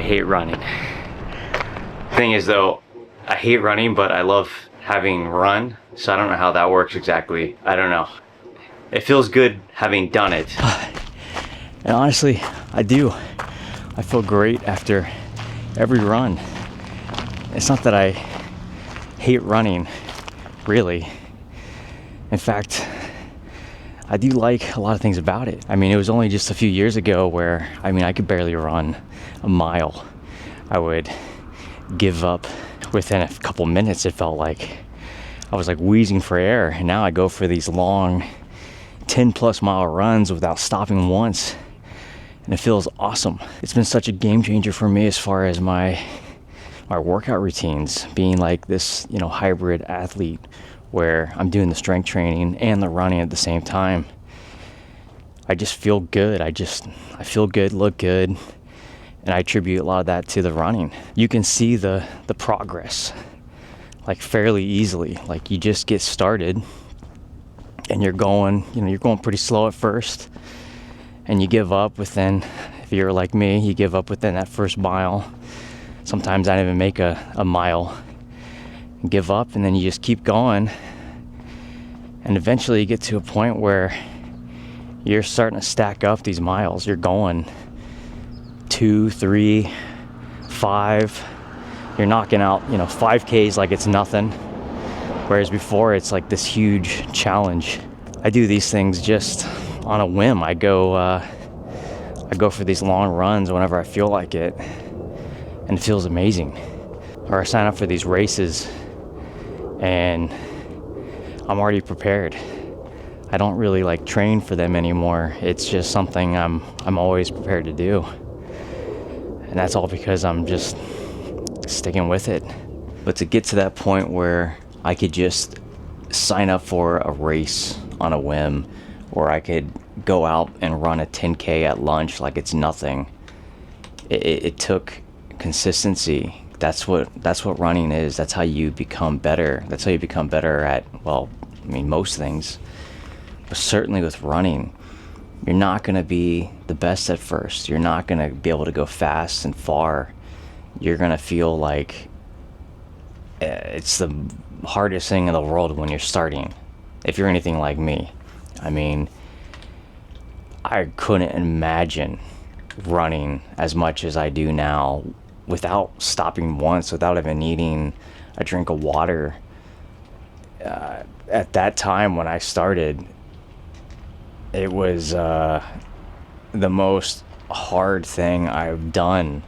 hate running. Thing is though, I hate running, but I love having run, so I don't know how that works exactly. I don't know. It feels good having done it. And honestly, I do. I feel great after every run. It's not that I hate running, really. In fact, I do like a lot of things about it. I mean, it was only just a few years ago where, I could barely run a mile. I would give up within a couple minutes. It felt like I was like wheezing for air. And now I go for these long 10 plus mile runs without stopping once. And it feels awesome. It's been such a game changer for me as far as my workout routines, being like this, hybrid athlete where I'm doing the strength training and the running at the same time. I just feel good. I feel good, look good, and I attribute a lot of that to the running. You can see the progress like fairly easily. Like you just get started and you're going pretty slow at first, and you give up within, if you're like me, you give up within that first mile. Sometimes I don't even make a mile. Give up, and then you just keep going, and eventually you get to a point where you're starting to stack up these miles. You're going 2, 3, 5. You're knocking out 5Ks like it's nothing, whereas before it's like this huge challenge. I do these things just on a whim. I go for these long runs whenever I feel like it, and it feels amazing. Or I sign up for these races and I'm already prepared. I don't really like train for them anymore. It's just something I'm always prepared to do. And that's all because I'm just sticking with it. But to get to that point where I could just sign up for a race on a whim, or I could go out and run a 10K at lunch like it's nothing, it took consistency. That's what running is. That's how you become better. That's how you become better at, most things. But certainly with running, you're not going to be the best at first. You're not going to be able to go fast and far. You're going to feel like it's the hardest thing in the world when you're starting, if you're anything like me. I couldn't imagine running as much as I do now without stopping once, without even needing a drink of water. At that time when I started, it was the most hard thing I've done,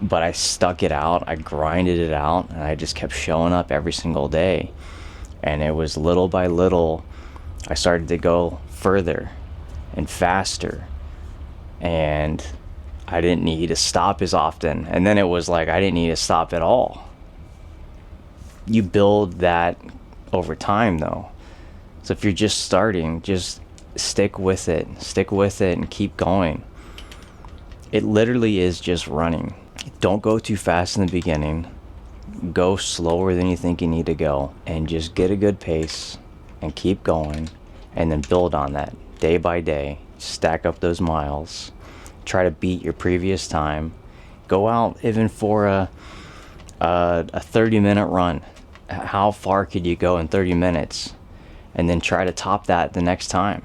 but I stuck it out. I grinded it out, and I just kept showing up every single day. And it was little by little, I started to go further and faster, and I didn't need to stop as often. And then it was like I didn't need to stop at all. You build that over time though. So if you're just starting, just stick with it and keep going. It literally is just running. Don't go too fast in the beginning. Go slower than you think you need to go, and just get a good pace and keep going, and then build on that day by day. Stack up those miles. Try to beat your previous time. Go out even for a 30-minute run. How far could you go in 30 minutes? And then try to top that the next time.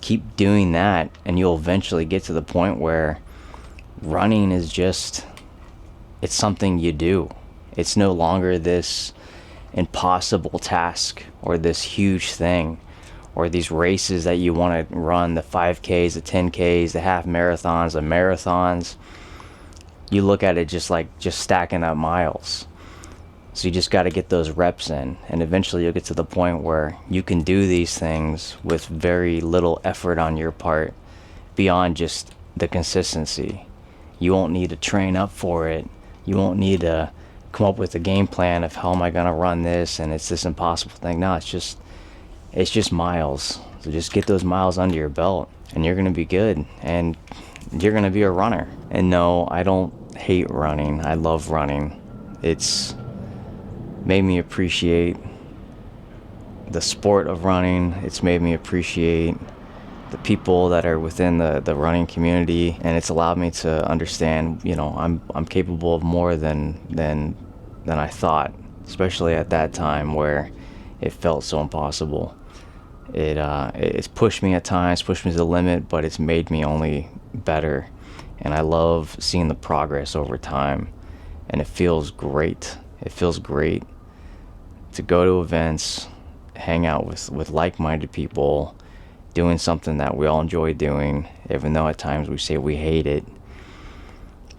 Keep doing that, and you'll eventually get to the point where running is just, it's something you do. It's no longer this impossible task or this huge thing, or these races that you want to run, the 5Ks, the 10Ks, the half marathons, the marathons. You look at it just stacking up miles. So you just got to get those reps in, and eventually you'll get to the point where you can do these things with very little effort on your part, beyond just the consistency. You won't need to train up for it. You won't need to come up with a game plan of how am I going to run this, and it's this impossible thing. No, it's just miles. So just get those miles under your belt, and you're going to be good, and you're going to be a runner. And no, I don't hate running. I love running. It's made me appreciate the sport of running. It's made me appreciate the people that are within the running community, and it's allowed me to understand, you know, I'm capable of more than I thought, especially at that time where it felt so impossible. It's pushed me at times, pushed me to the limit, but it's made me only better. And I love seeing the progress over time, and it feels great. It feels great to go to events, hang out with like-minded people, doing something that we all enjoy doing, even though at times we say we hate it.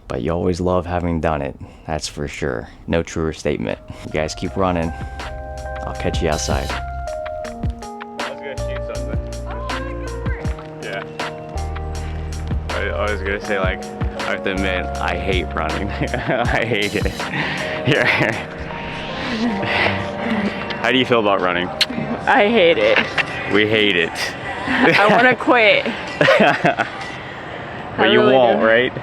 But you always love having done it, that's for sure. No truer statement. You guys keep running. I'll catch you outside. I was gonna shoot something. Yeah. I was gonna say, like, I have to admit, I hate running. I hate it. Here. How do you feel about running? I hate it. We hate it. I want to quit. But you really won't, do. right?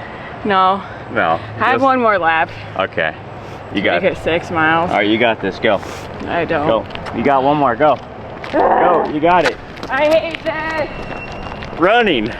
No. No. I have one more lap. Okay. You got Make it 6 miles. All right, you got this. Go. I don't. Go. You got one more. Go. Go. You got it. I hate this. Running.